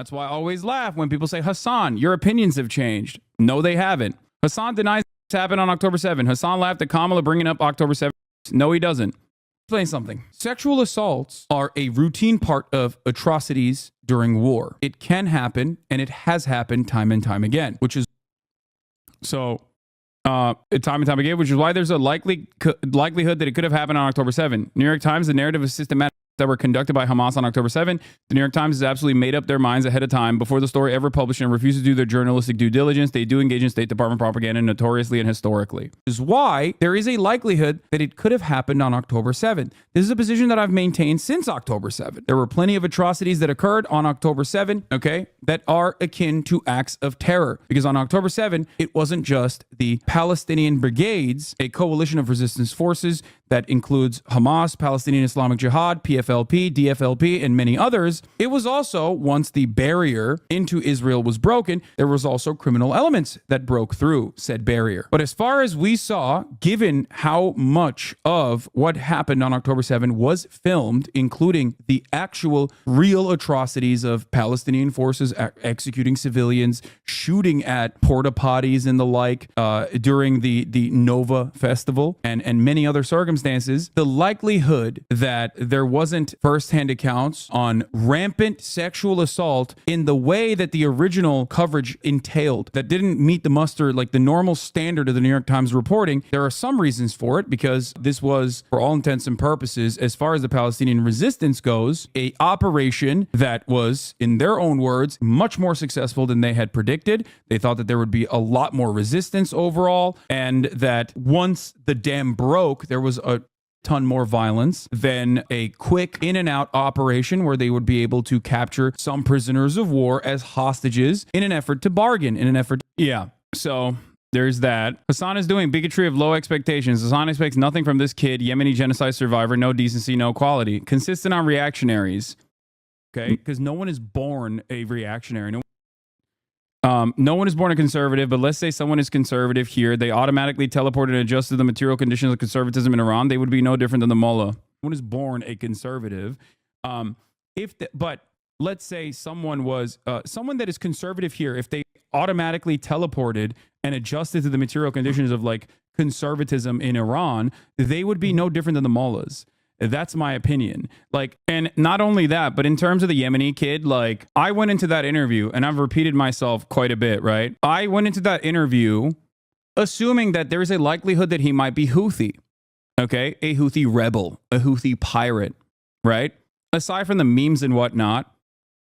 That's why I always laugh when people say, Hasan, your opinions have changed. No, they haven't. Hasan denies this happened on October 7th. Hasan laughed at Kamala bringing up October 7th. No, he doesn't. Explain something. Sexual assaults are a routine part of atrocities during war. It can happen, and it has happened time and time again, which is so time and time again, which is why there's a likelihood that it could have happened on October 7th. New York Times, the narrative is systematic that were conducted by Hamas on October 7th. The New York Times has absolutely made up their minds ahead of time before the story ever published and refuses to do their journalistic due diligence. They do engage in State Department propaganda notoriously and historically. This is why there is a likelihood that it could have happened on October 7th. This is a position that I've maintained since October 7th. There were plenty of atrocities that occurred on October 7th, okay, that are akin to acts of terror. Because on October 7th, it wasn't just the Palestinian Brigades, a coalition of resistance forces that includes Hamas, Palestinian Islamic Jihad, PFLP, DFLP, and many others. It was also, once the barrier into Israel was broken, there was also criminal elements that broke through said barrier. But as far as we saw, given how much of what happened on October 7th was filmed, including the actual real atrocities of Palestinian forces executing civilians, shooting at porta potties and the like during the Nova Festival, and many other circumstances, the likelihood that there wasn't firsthand accounts on rampant sexual assault in the way that the original coverage entailed, that didn't meet the muster, like the normal standard of the New York Times reporting. There are some reasons for it, because this was, for all intents and purposes, as far as the Palestinian resistance goes, a operation that was, in their own words, much more successful than they had predicted. They thought that there would be a lot more resistance overall, and that once the dam broke, there was a ton more violence than a quick in and out operation where they would be able to capture some prisoners of war as hostages in an effort to bargain, so there's that. Hasan is doing bigotry of low expectations. Hasan expects nothing from this kid, Yemeni genocide survivor, no decency, no quality. Consistent on reactionaries. Okay? Because no one is born a reactionary. No one is born a conservative, but let's say someone is conservative here. They automatically teleported and adjusted the material conditions of conservatism in Iran. They would be no different than the mullah. No one is born a conservative. But let's say someone was someone that is conservative here. If they automatically teleported and adjusted to the material conditions of like conservatism in Iran, they would be no different than the mullahs. That's my opinion. Like, and not only that, but in terms of the Yemeni kid, like, I went into that interview, and I've repeated myself quite a bit, right? I went into that interview assuming that there's a likelihood that he might be Houthi, okay? A Houthi rebel, a Houthi pirate, right? Aside from the memes and whatnot,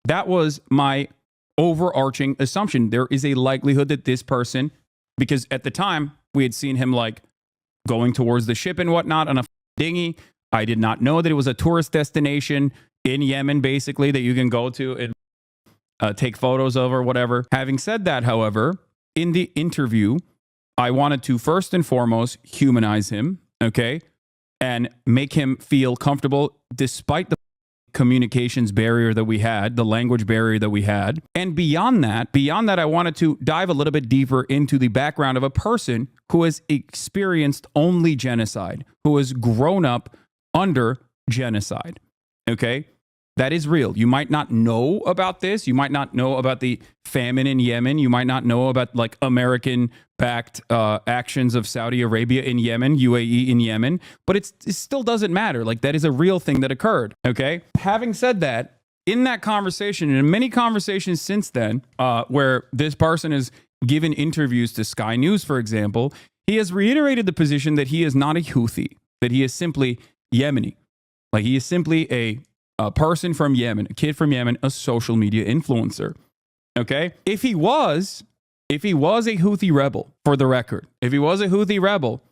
that was my overarching assumption. There is a likelihood that this person, because at the time, we had seen him, like, going towards the ship and whatnot on a dinghy. I did not know that it was a tourist destination in Yemen, basically, that you can go to and take photos of or whatever. Having said that, however, in the interview, I wanted to first and foremost humanize him, okay, and make him feel comfortable despite the communications barrier that we had, the language barrier that we had. And beyond that, I wanted to dive a little bit deeper into the background of a person who has experienced only genocide, who has grown up under genocide, okay? That is real. You might not know about this. You might not know about the famine in Yemen. You might not know about like American-backed actions of Saudi Arabia in Yemen, UAE in Yemen, but it still doesn't matter. Like, that is a real thing that occurred, okay? Having said that, in that conversation, and in many conversations since then, where this person has given interviews to Sky News, for example, he has reiterated the position that he is not a Houthi, that he is simply Yemeni. Like, he is simply a person from Yemen, a kid from Yemen, a social media influencer. Okay? If he was a Houthi rebel, for the record, if he was a Houthi rebel,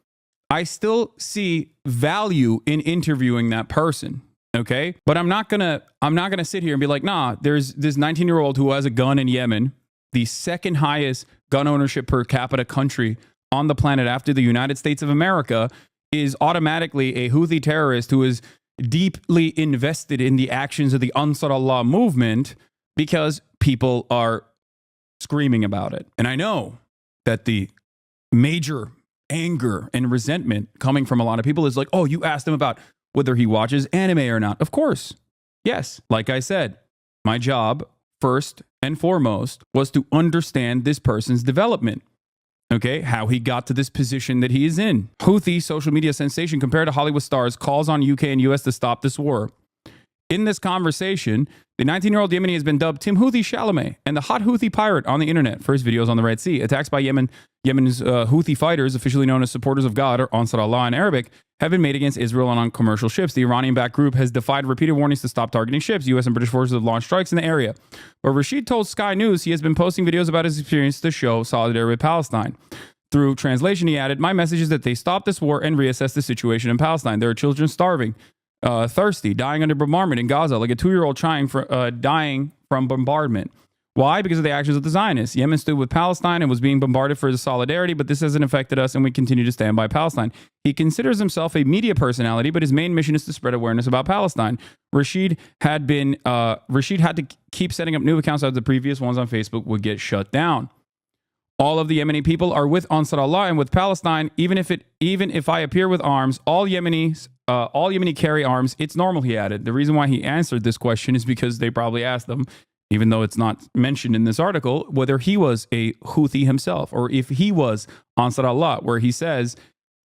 I still see value in interviewing that person. Okay? But I'm not gonna sit here and be like, nah, there's this 19-year-old who has a gun in Yemen, the second highest gun ownership per capita country on the planet after the United States of America, is automatically a Houthi terrorist who is deeply invested in the actions of the Ansar Allah movement because people are screaming about it. And I know that the major anger and resentment coming from a lot of people is like, oh, you asked him about whether he watches anime or not. Of course. Yes. Like I said, my job first and foremost was to understand this person's development. Okay, how he got to this position that he is in. Houthi social media sensation compared to Hollywood stars calls on UK and US to stop this war. In this conversation, the 19-year-old Yemeni has been dubbed Timhouthi Chalamet and the hot Houthi pirate on the internet for his videos on the Red Sea. Attacks by Yemen's Houthi fighters, officially known as supporters of God or Ansar Allah in Arabic, have been made against Israel and on commercial ships. The Iranian-backed group has defied repeated warnings to stop targeting ships. U.S. and British forces have launched strikes in the area. But Rashid told Sky News he has been posting videos about his experience to show solidarity with Palestine. Through translation, he added, "My message is that they stop this war and reassess the situation in Palestine. There are children starving, thirsty, dying under bombardment in Gaza, like a 2-year-old dying from bombardment. Why? Because of the actions of the Zionists. Yemen stood with Palestine and was being bombarded for his solidarity, but this hasn't affected us and we continue to stand by Palestine." He considers himself a media personality, but his main mission is to spread awareness about Palestine. Rashid had to keep setting up new accounts as the previous ones on Facebook would get shut down. All of the Yemeni people are with Ansar Allah and with Palestine. Even if I appear with arms, all Yemeni carry arms. It's normal, he added. The reason why he answered this question is because they probably asked him, even though it's not mentioned in this article, whether he was a Houthi himself or if he was Ansar Allah, where he says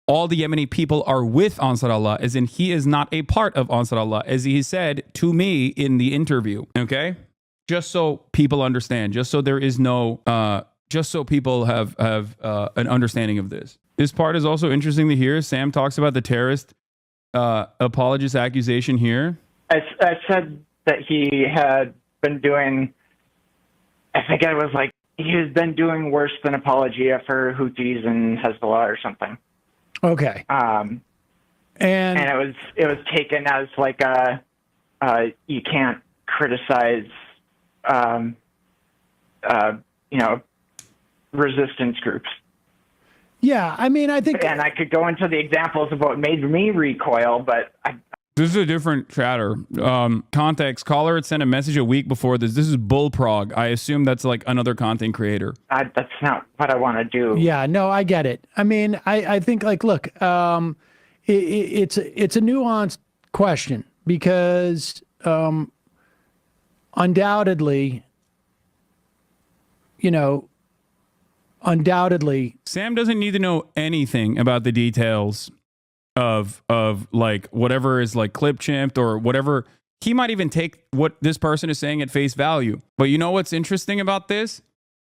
all the Yemeni people are with Ansar Allah, as in he is not a part of Ansar Allah, as he said to me in the interview. Okay? Just so people understand, just so there is no, just so people have an understanding of this. This part is also interesting to hear. Sam talks about the terrorist apologist accusation here. I said that he had been doing, I think I was like, he has been doing worse than apologia for Houthis and Hezbollah or something. Okay. And it was taken as like you can't criticize, resistance groups. Yeah, I mean, I think... And I could go into the examples of what made me recoil, but This is a different chatter. Context, caller had sent a message a week before this. This is bullprog. I assume that's like another content creator. That's not what I want to do. Yeah, no, I get it. I mean, I think, like, look, it's a nuanced question because undoubtedly, Sam doesn't need to know anything about the details of like whatever is like clip chimped or whatever. He might even take what this person is saying at face value. But you know what's interesting about this?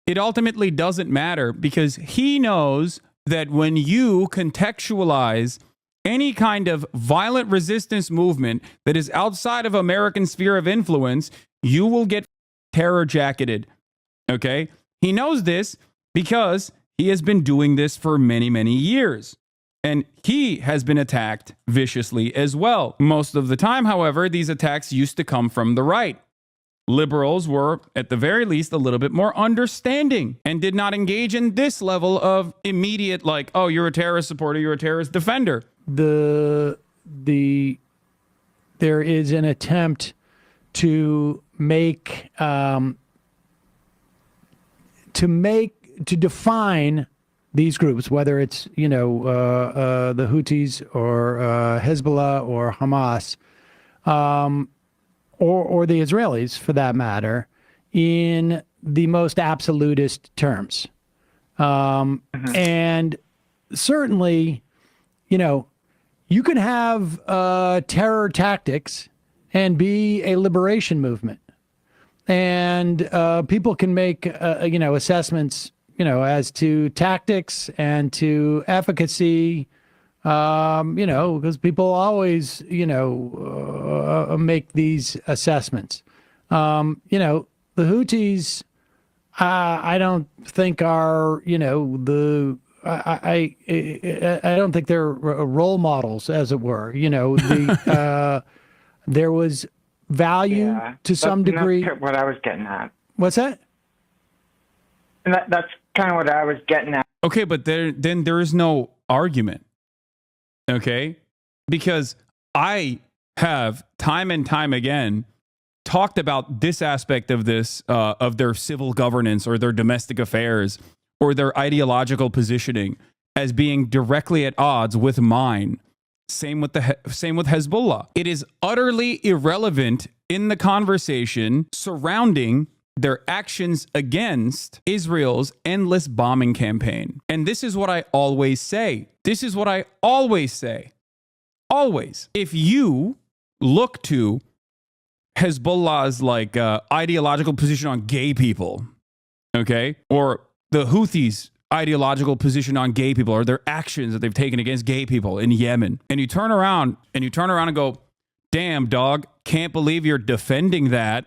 It ultimately doesn't matter because he knows that when you contextualize any kind of violent resistance movement that is outside of American sphere of influence, you will get terror jacketed. Okay? He knows this because he has been doing this for many, many years. And he has been attacked viciously as well. Most of the time, however, these attacks used to come from the right. Liberals were, at the very least, a little bit more understanding and did not engage in this level of immediate, like, oh, you're a terrorist supporter, you're a terrorist defender. There is an attempt to define these groups, whether it's the Houthis or Hezbollah or Hamas, or the Israelis for that matter, in the most absolutist terms. And certainly, you can have terror tactics and be a liberation movement, and people can make assessments as to tactics and to efficacy, because people always, make these assessments. The Houthis, I don't think are, I don't think they're role models, as it were. There was value to some degree. That's what I was getting at. What's that? And that's kind of what I was getting at. Okay, but then there is no argument. Okay? Because I have time and time again talked about this aspect of this, of their civil governance or their domestic affairs or their ideological positioning as being directly at odds with mine. Same with Hezbollah. It is utterly irrelevant in the conversation surrounding their actions against Israel's endless bombing campaign. And this is what I always say. This is what I always say. Always. If you look to Hezbollah's like ideological position on gay people, okay, or the Houthis' ideological position on gay people, or their actions that they've taken against gay people in Yemen, and you turn around and go, damn, dog, can't believe you're defending that.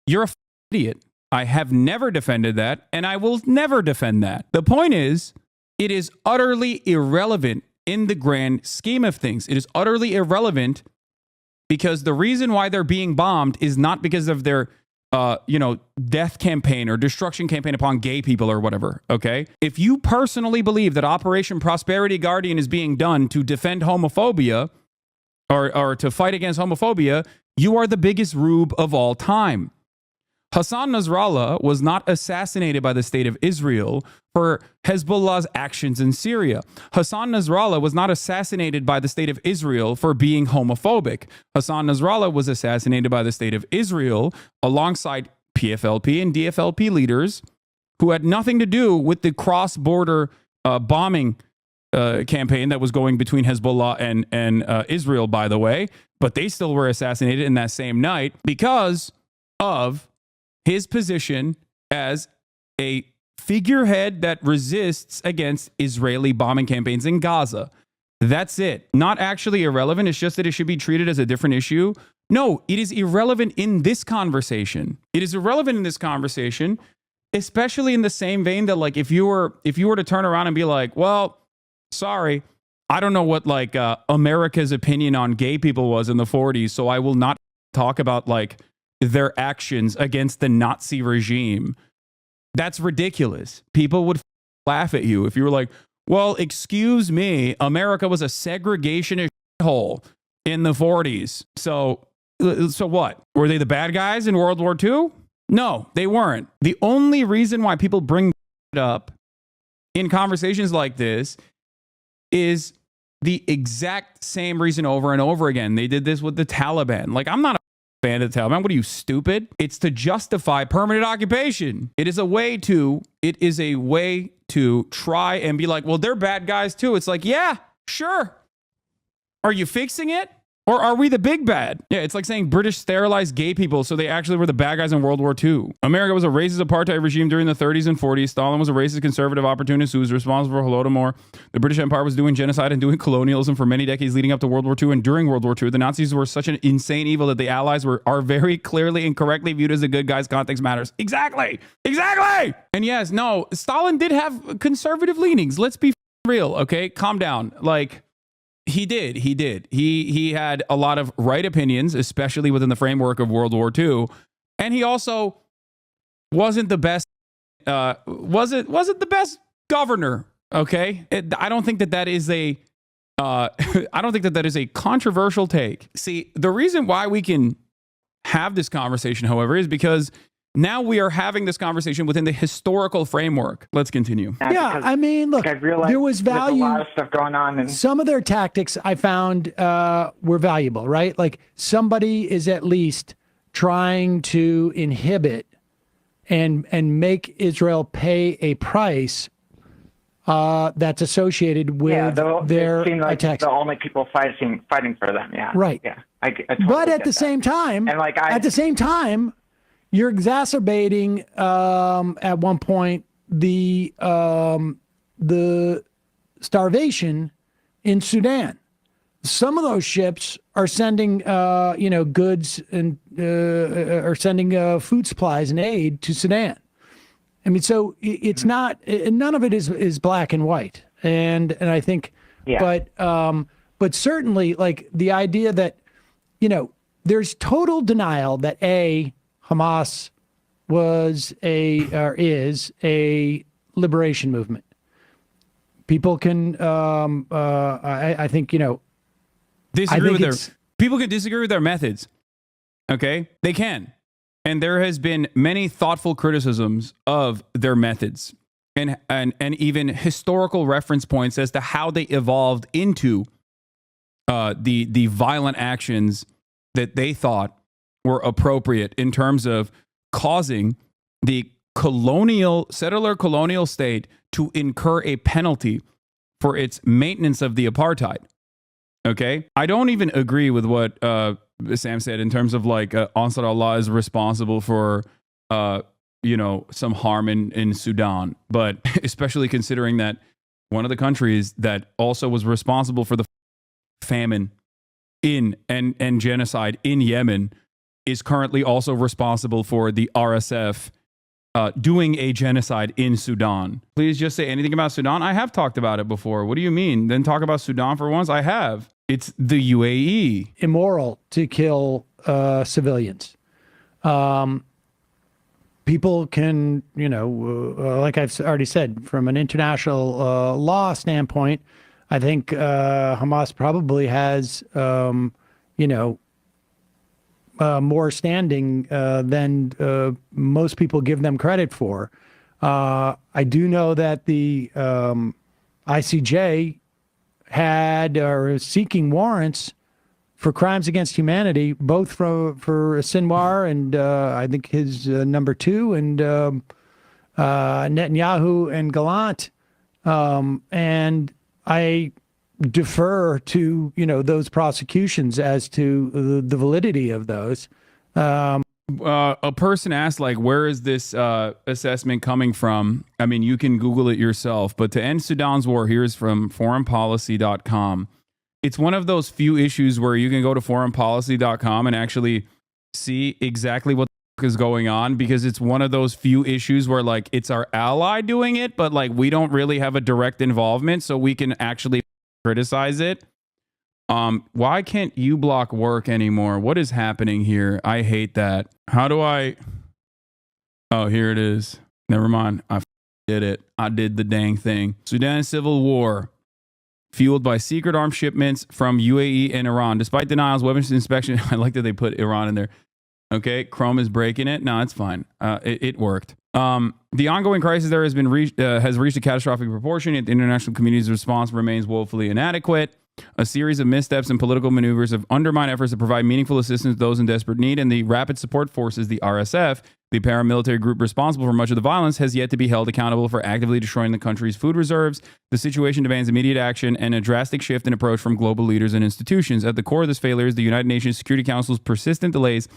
You're a idiot. I have never defended that, and I will never defend that. The point is, it is utterly irrelevant in the grand scheme of things. It is utterly irrelevant because the reason why they're being bombed is not because of their death campaign or destruction campaign upon gay people or whatever, okay? If you personally believe that Operation Prosperity Guardian is being done to defend homophobia or to fight against homophobia, you are the biggest rube of all time. Hassan Nasrallah was not assassinated by the state of Israel for Hezbollah's actions in Syria. Hassan Nasrallah was not assassinated by the state of Israel for being homophobic. Hassan Nasrallah was assassinated by the state of Israel alongside PFLP and DFLP leaders who had nothing to do with the cross-border bombing campaign that was going between Hezbollah and Israel, by the way. But they still were assassinated in that same night because of his position as a figurehead that resists against Israeli bombing campaigns in Gaza. That's it. Not actually irrelevant. It's just that it should be treated as a different issue. No, it is irrelevant in this conversation. It is irrelevant in this conversation, especially in the same vein that, like, if you were to turn around and be like, well, sorry, I don't know what like America's opinion on gay people was in the 40s, so I will not talk about like their actions against the Nazi regime. That's ridiculous. People would laugh at you if you were like, well, excuse me, America was a segregationist hole in the 40s. So what? Were they the bad guys in World War II? No, they weren't. The only reason why people bring it up in conversations like this is the exact same reason over and over again. They did this with the Taliban. Like, I'm not a fan of the Taliban. What are you, stupid? It's to justify permanent occupation. It is a way to try and be like, well, they're bad guys too. It's like, yeah, sure. Are you fixing it? Or are we the big bad? Yeah, it's like saying British sterilized gay people, so they actually were the bad guys in World War II. America was a racist apartheid regime during the 30s and 40s. Stalin was a racist conservative opportunist who was responsible for Holodomor. The British Empire was doing genocide and doing colonialism for many decades leading up to World War II and during World War II. The Nazis were such an insane evil that the Allies are very clearly and correctly viewed as the good guys. Context matters. Exactly. And yes, no, Stalin did have conservative leanings. Let's be real, okay? Calm down. Like, He did. He had a lot of right opinions, especially within the framework of World War II. And he also wasn't the best, wasn't the best governor. Okay. I don't think that is a, I don't think that is a controversial take. See, the reason why we can have this conversation, however, is because now we are having this conversation within the historical framework. Let's continue. Yeah, I mean, look, there was value. There's a lot of stuff going on. And some of their tactics I found were valuable, right? Like, somebody is at least trying to inhibit and make Israel pay a price that's associated with their it seemed like attacks. the only people fighting for them. Yeah. Right. Yeah. I totally but at get the that. same time, And like at the same time, you're exacerbating at one point the starvation in Sudan. Some of those ships are sending goods and are sending food supplies and aid to Sudan. I mean, so it's not, none of it is black and white. And I think, but certainly, like, the idea that, there's total denial that Hamas is a liberation movement. People can, I think, disagree with their, people can disagree with their methods. Okay, they can, and there has been many thoughtful criticisms of their methods, and even historical reference points as to how they evolved into the violent actions that they thought were appropriate in terms of causing the settler colonial state to incur a penalty for its maintenance of the apartheid. Okay? I don't even agree with what Sam said in terms of like Ansar Allah is responsible for some harm in Sudan, but especially considering that one of the countries that also was responsible for the famine and genocide in Yemen is currently also responsible for the RSF doing a genocide in Sudan. Please just say anything about Sudan. I have talked about it before. What do you mean? Then talk about Sudan for once. I have. It's the UAE. Immoral to kill civilians. People can, like I've already said, from an international law standpoint, I think Hamas probably has, more standing than most people give them credit for. I do know that the ICJ had or is seeking warrants for crimes against humanity, both for Sinwar and I think his number two, and Netanyahu and Gallant. And I defer to those prosecutions as to the validity of those. A person asked, like, where is this assessment coming from? I mean, you can Google it yourself, but to end Sudan's war, here's from foreignpolicy.com. It's one of those few issues where you can go to foreignpolicy.com and actually see exactly what is going on, because it's one of those few issues where, like, it's our ally doing it, but, like, we don't really have a direct involvement, so we can actually criticize it. Why can't uBlock work anymore? What is happening here? I hate that. How do I... Oh, here it is. Never mind. I did it. I did the dang thing. Sudan civil war fueled by secret arms shipments from UAE and Iran. Despite denials, weapons inspection... I like that they put Iran in there. Okay, Chrome is breaking it. No, it's fine. It worked. The ongoing crisis there has reached a catastrophic proportion, yet the international community's response remains woefully inadequate. A series of missteps and political maneuvers have undermined efforts to provide meaningful assistance to those in desperate need, and the Rapid Support Forces, the RSF, the paramilitary group responsible for much of the violence, has yet to be held accountable for actively destroying the country's food reserves. The situation demands immediate action and a drastic shift in approach from global leaders and institutions. At the core of this failure is the United Nations Security Council's persistent delays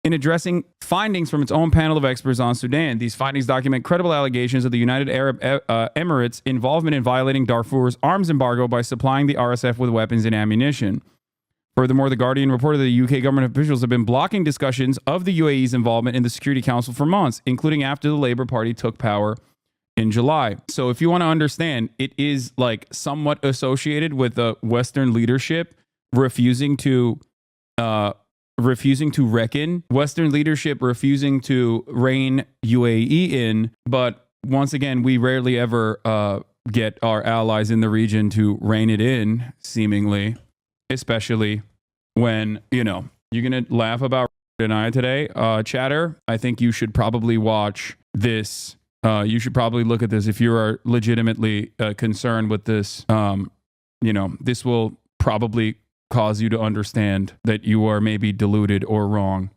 in addressing findings from its own panel of experts on Sudan. These findings document credible allegations of the United Arab Emirates' involvement in violating Darfur's arms embargo by supplying the RSF with weapons and ammunition. Furthermore, The Guardian reported that the UK government officials have been blocking discussions of the UAE's involvement in the Security Council for months, including after the Labour Party took power in July. So if you want to understand, it is like somewhat associated with the Western leadership refusing to reckon, Western leadership refusing to rein UAE in. But once again, we rarely ever get our allies in the region to rein it in, seemingly, especially when, you're going to laugh about and I today. Chatter, I think you should probably watch this. You should probably look at this if you are legitimately concerned with this. This will probably cause you to understand that you are maybe deluded or wrong.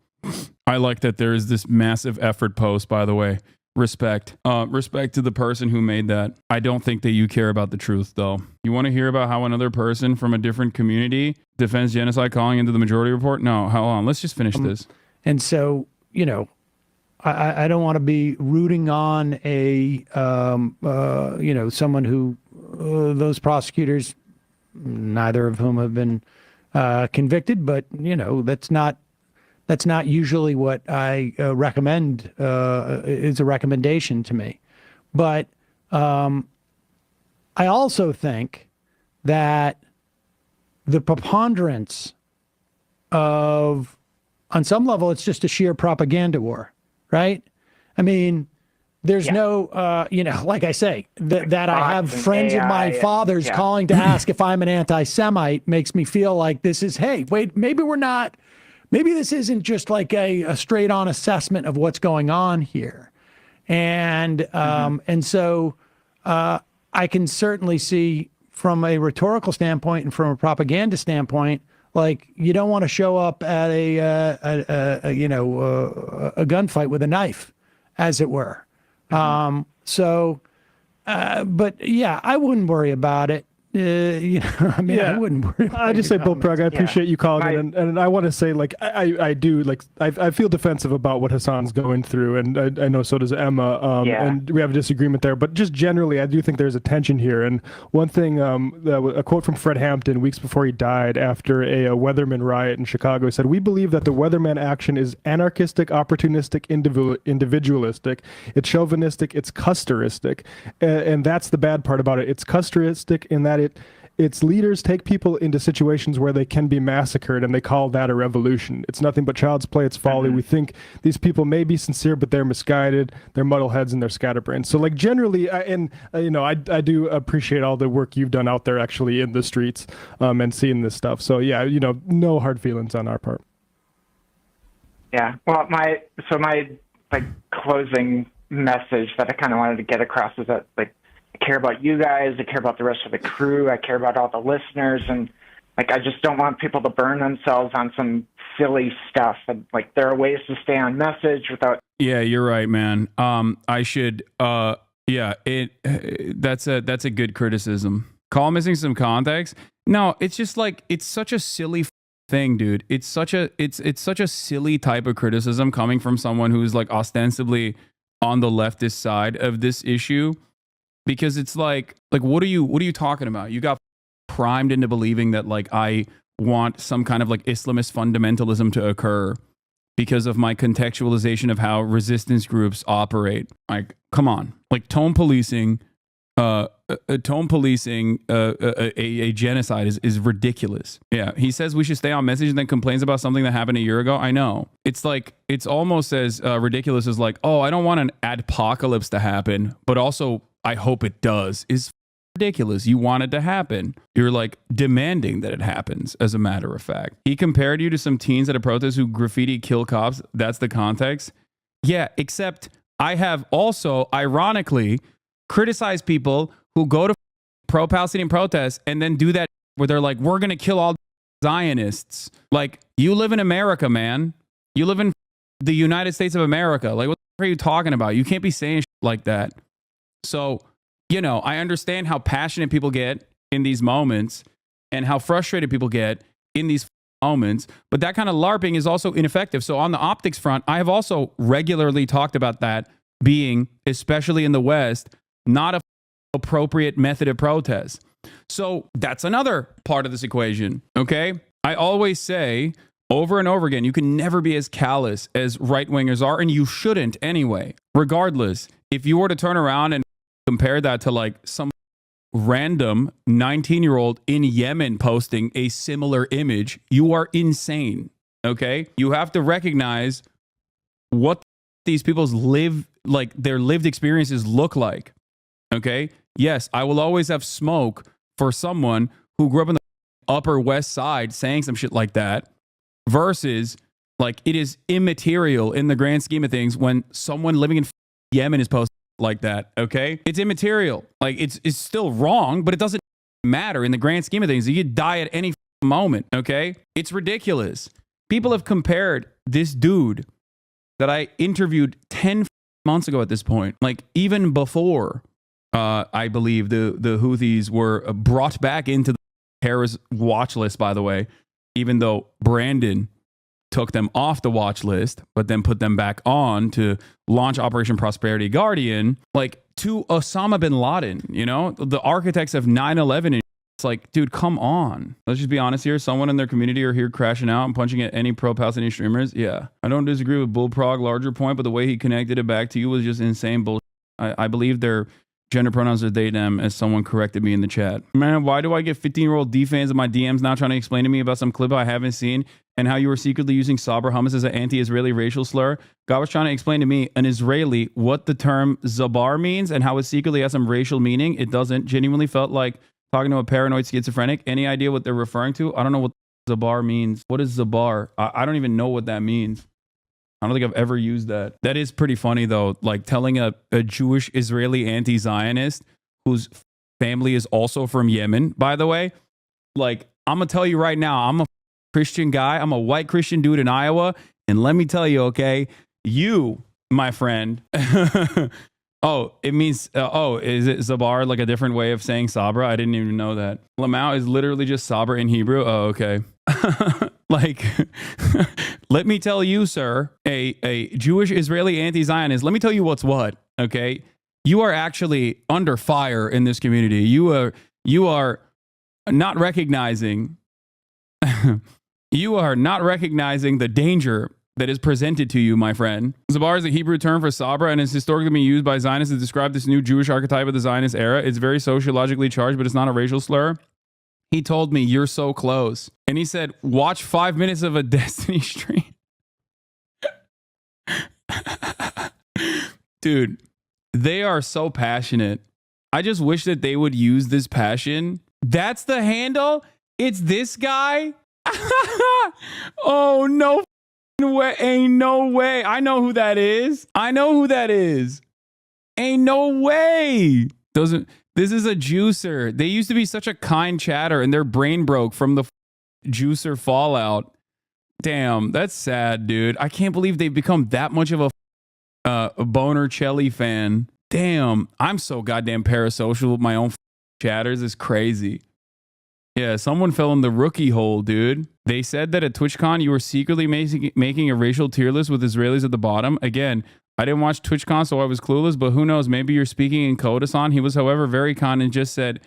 I like that there is this massive effort post, by the way. Respect. Respect to the person who made that. I don't think that you care about the truth, though. You want to hear about how another person from a different community defends genocide calling into the majority report? No, hold on. Let's just finish this. And so, I don't want to be rooting on a, someone who those prosecutors, neither of whom have been convicted, but that's not usually what I recommend. Is a recommendation to me, but I also think that the preponderance of, on some level, it's just a sheer propaganda war, right? I mean, there's no, like I say, that I have friends of my father's calling to ask if I'm an anti-Semite makes me feel like this is, hey, wait, maybe this isn't just like a straight on assessment of what's going on here. And, and so I can certainly see from a rhetorical standpoint and from a propaganda standpoint, like, you don't want to show up at a gunfight with a knife as it were. But yeah, I wouldn't worry about it. I mean, I wouldn't worry about I just say, Bullprog, I appreciate you calling in, and I want to say, like, I do, like, I feel defensive about what Hasan's going through, and I know so does Emma, and we have a disagreement there, but just generally, I do think there's a tension here, and one thing, a quote from Fred Hampton weeks before he died after a Weatherman riot in Chicago, he said, "We believe that the Weatherman action is anarchistic, opportunistic, individualistic, it's chauvinistic, it's custoristic, and that's the bad part about it. It's custoristic in that its leaders take people into situations where they can be massacred, and they call that a revolution. It's nothing but child's play. It's folly. We think these people may be sincere, but they're misguided. They're muddleheads and they're scatterbrains." So, like, generally, I do appreciate all the work you've done out there, actually, in the streets, and seeing this stuff. So, yeah, no hard feelings on our part. Yeah. Well, my like closing message that I kind of wanted to get across is that, like, I care about you guys. I care about the rest of the crew. I care about all the listeners. And, like, I just don't want people to burn themselves on some silly stuff. And, like, there are ways to stay on message without. Yeah, you're right, man. I should, that's a good criticism. Call missing some context. No, it's just like, it's such a silly thing, dude. It's such a silly type of criticism coming from someone who's, like, ostensibly on the leftist side of this issue. Because it's like what are you talking about? You got primed into believing that, like, I want some kind of, like, Islamist fundamentalism to occur because of my contextualization of how resistance groups operate. Like, come on. Like, tone policing a genocide is ridiculous. Yeah, he says we should stay on message and then complains about something that happened a year ago. I know. It's like, it's almost as ridiculous as, like, oh, I don't want an adpocalypse to happen, but also I hope it does, is ridiculous. You want it to happen. You're, like, demanding that it happens, as a matter of fact. He compared you to some teens at a protest who graffiti kill cops. That's the context. Yeah, except I have also, ironically, criticized people who go to pro-Palestinian protests and then do that where they're like, we're going to kill all Zionists. Like, you live in America, man. You live in the United States of America. Like, what the are you talking about? You can't be saying shit like that. So, I understand how passionate people get in these moments and how frustrated people get in these moments, but that kind of LARPing is also ineffective. So on the optics front, I have also regularly talked about that being, especially in the West, not a appropriate method of protest. So that's another part of this equation, okay? I always say over and over again, you can never be as callous as right-wingers are, and you shouldn't anyway. Regardless, if you were to turn around and compare that to, like, some random 19-year-old in Yemen posting a similar image, you are insane, okay? You have to recognize what these people's their lived experiences look like, okay? Yes, I will always have smoke for someone who grew up in the Upper West Side saying some shit like that versus, like, it is immaterial in the grand scheme of things when someone living in Yemen is posting like that, okay? It's immaterial. Like, it's still wrong, but it doesn't matter in the grand scheme of things. You could die at any moment, okay? It's ridiculous. People have compared this dude that I interviewed 10 months ago at this point, like, even before I believe the Houthis were brought back into the terrorist watch list, by the way, even though Brandon took them off the watch list, but then put them back on to launch Operation Prosperity Guardian, like, to Osama bin Laden, the architects of 9/11. It's like, dude, come on. Let's just be honest here. Someone in their community are here crashing out and punching at any pro-Palestinian streamers. Yeah. I don't disagree with Bullprog, larger point, but the way he connected it back to you was just insane bullshit. I believe their gender pronouns are they, them, as someone corrected me in the chat. Man, why do I get 15-year-old D fans in my DMs now trying to explain to me about some clip I haven't seen and how you were secretly using Sabra hummus as an anti-Israeli racial slur? God was trying to explain to me, an Israeli, what the term Zabar means and how it secretly has some racial meaning. It doesn't. Genuinely felt like talking to a paranoid schizophrenic. Any idea what they're referring to? I don't know what Zabar means. What is Zabar? I don't even know what that means. I don't think I've ever used that. That is pretty funny, though. Like, telling a Jewish Israeli anti-Zionist whose family is also from Yemen, by the way. Like, I'm going to tell you right now, I'm a Christian guy. I'm a white Christian dude in Iowa. And let me tell you, okay, you my friend. Oh, it means, is it Zabar, like a different way of saying Sabra? I didn't even know that. Lamau is literally just Sabra in Hebrew. Oh, okay. Like, let me tell you, sir, a Jewish Israeli anti-Zionist, let me tell you what's what, okay? You are actually under fire in this community. You are not recognizing, you are not recognizing the danger that is presented to you, my friend. Zabar is a Hebrew term for Sabra and is historically been used by Zionists to describe this new Jewish archetype of the Zionist era. It's very sociologically charged, but it's not a racial slur. He told me, you're so close. And he said, watch 5 minutes of a Destiny stream. Dude, they are so passionate. I just wish that they would use this passion. That's the handle? It's this guy? Oh, no way. Ain't no way. I know who that is. Ain't no way. This is a juicer. They used to be such a kind chatter and their brain broke from the juicer fallout. Damn, that's sad, dude. I can't believe they've become that much of a boner Chelly fan. Damn, I'm so goddamn parasocial with my own chatters. It's crazy. Yeah, someone fell in the rookie hole, dude. They said that at TwitchCon you were secretly making a racial tier list with Israelis at the bottom. Again, I didn't watch TwitchCon, so I was clueless, but who knows? Maybe you're speaking in code, Hasan. He was, however, very kind and just said,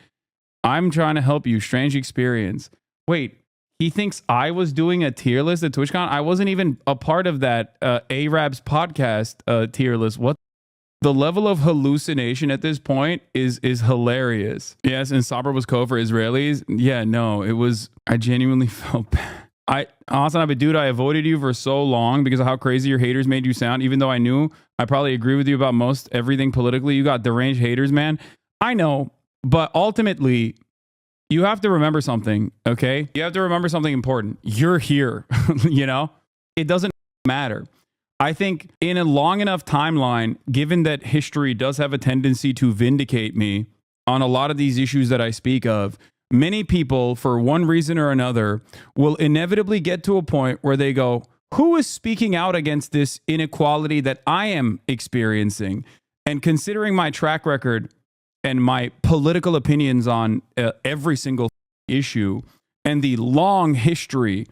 I'm trying to help you. Strange experience. Wait, he thinks I was doing a tier list at TwitchCon? I wasn't even a part of that Arabs podcast tier list. What? The level of hallucination at this point is hilarious. Yes, and Sabra was code for Israelis. Yeah, no, it was, I genuinely felt bad. Hasanabi, dude, I avoided you for so long because of how crazy your haters made you sound. Even though I knew I probably agree with you about most everything politically, you got deranged haters, man. I know, but ultimately, you have to remember something, okay? You have to remember something important. You're here, you know? It doesn't matter. I think in a long enough timeline, given that history does have a tendency to vindicate me on a lot of these issues that I speak of, many people, for one reason or another, will inevitably get to a point where they go, who is speaking out against this inequality that I am experiencing? And considering my track record and my political opinions on every single issue and the long history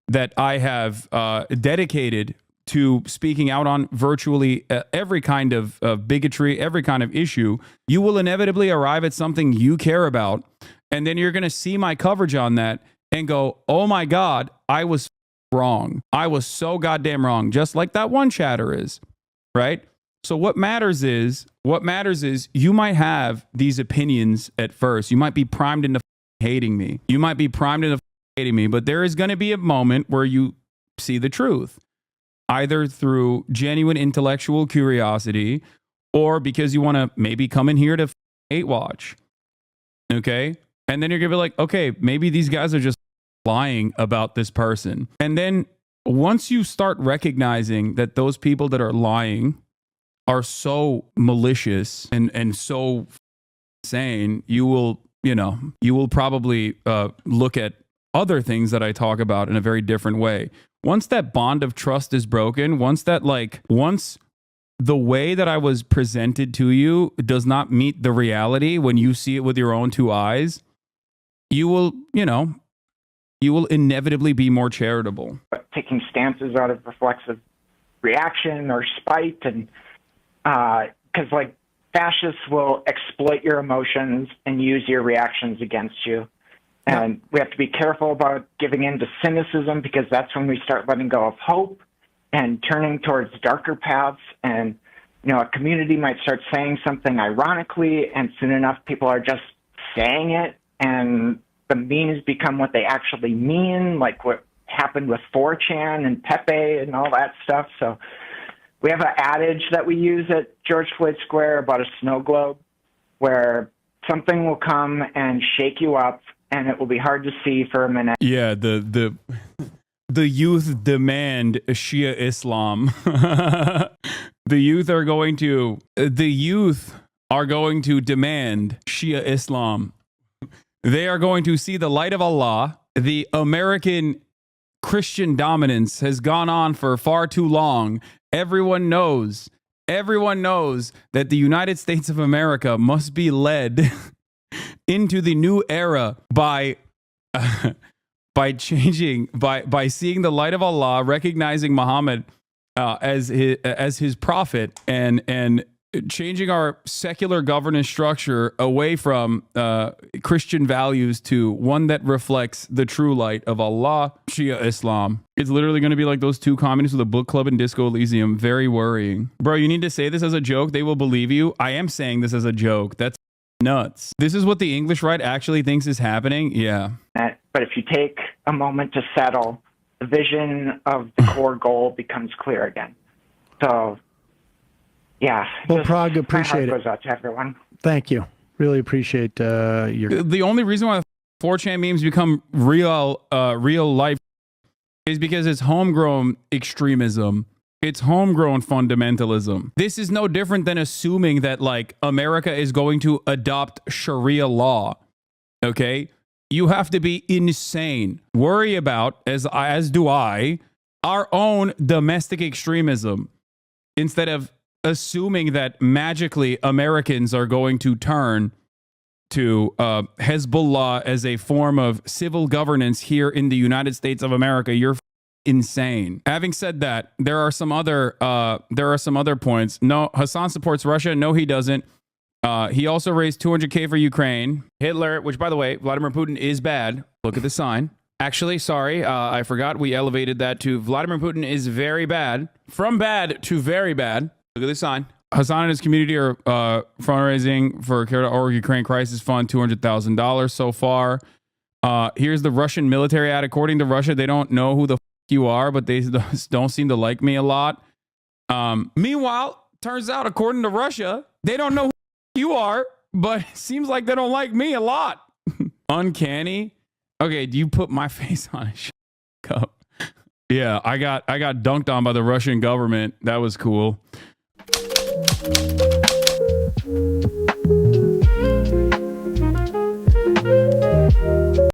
that I have dedicated to speaking out on virtually every kind of bigotry, every kind of issue, you will inevitably arrive at something you care about. And then you're going to see my coverage on that and go, oh my God, I was wrong. I was so goddamn wrong. Just like that one chatter is, right? So what matters is you might have these opinions at first. You might be primed into hating me. But there is going to be a moment where you see the truth, either through genuine intellectual curiosity or because you want to maybe come in here to hate watch. Okay? And then you're going to be like, okay, maybe these guys are just lying about this person. And then once you start recognizing that those people that are lying are so malicious and so insane, you will probably look at other things that I talk about in a very different way. Once that bond of trust is broken, once the way that I was presented to you does not meet the reality when you see it with your own two eyes, you will inevitably be more charitable. Taking stances out of reflexive reaction or spite, and because like fascists will exploit your emotions and use your reactions against you. And we have to be careful about giving in to cynicism, because that's when we start letting go of hope and turning towards darker paths. And, a community might start saying something ironically, and soon enough people are just saying it, and the memes become what they actually mean, like what happened with 4chan and Pepe and all that stuff. So we have an adage that we use at George Floyd Square about a snow globe, where something will come and shake you up, and it will be hard to see for a minute. Yeah, the youth demand Shia Islam. The youth are going to demand Shia Islam. They are going to see the light of Allah. The American Christian dominance has gone on for far too long, Everyone knows that the United States of America must be led into the new era by seeing the light of Allah, recognizing Muhammad as his prophet, and changing our secular governance structure away from Christian values to one that reflects the true light of Allah, Shia Islam. It's literally going to be like those two communists with a book club in Disco Elysium. Very worrying. Bro, you need to say this as a joke. They will believe you. I am saying this as a joke. That's nuts. This is what the English right actually thinks is happening. Yeah. But if you take a moment to settle, the vision of the core goal becomes clear again. So, yeah. Well, Prague, appreciate it. Goes out to everyone. Thank you. Really appreciate your. The only reason why 4chan memes become real life is because it's homegrown extremism. It's homegrown fundamentalism. This is no different than assuming that like America is going to adopt Sharia law. Okay? You have to be insane. Worry about, as do I, our own domestic extremism instead of assuming that magically Americans are going to turn to Hezbollah as a form of civil governance here in the United States of America. You're insane. Having said that, there are some other points. No, Hasan supports Russia. No, he doesn't. He also raised $200K for Ukraine. Hitler, which by the way, Vladimir Putin is bad. Look at the sign. Actually, sorry, I forgot we elevated that to Vladimir Putin is very bad. From bad to very bad. Look at the sign. Hasan and his community are fundraising for Care.org Ukraine Crisis Fund, $200,000 so far. Here's the Russian military ad. According to Russia, they don't know who the you are, but they don't seem to like me a lot. Meanwhile, turns out, according to Russia, they don't know who you are, but it seems like they don't like me a lot. Uncanny. Okay, do you put my face on it? Shut up. Yeah, I got dunked on by the Russian government. That was cool.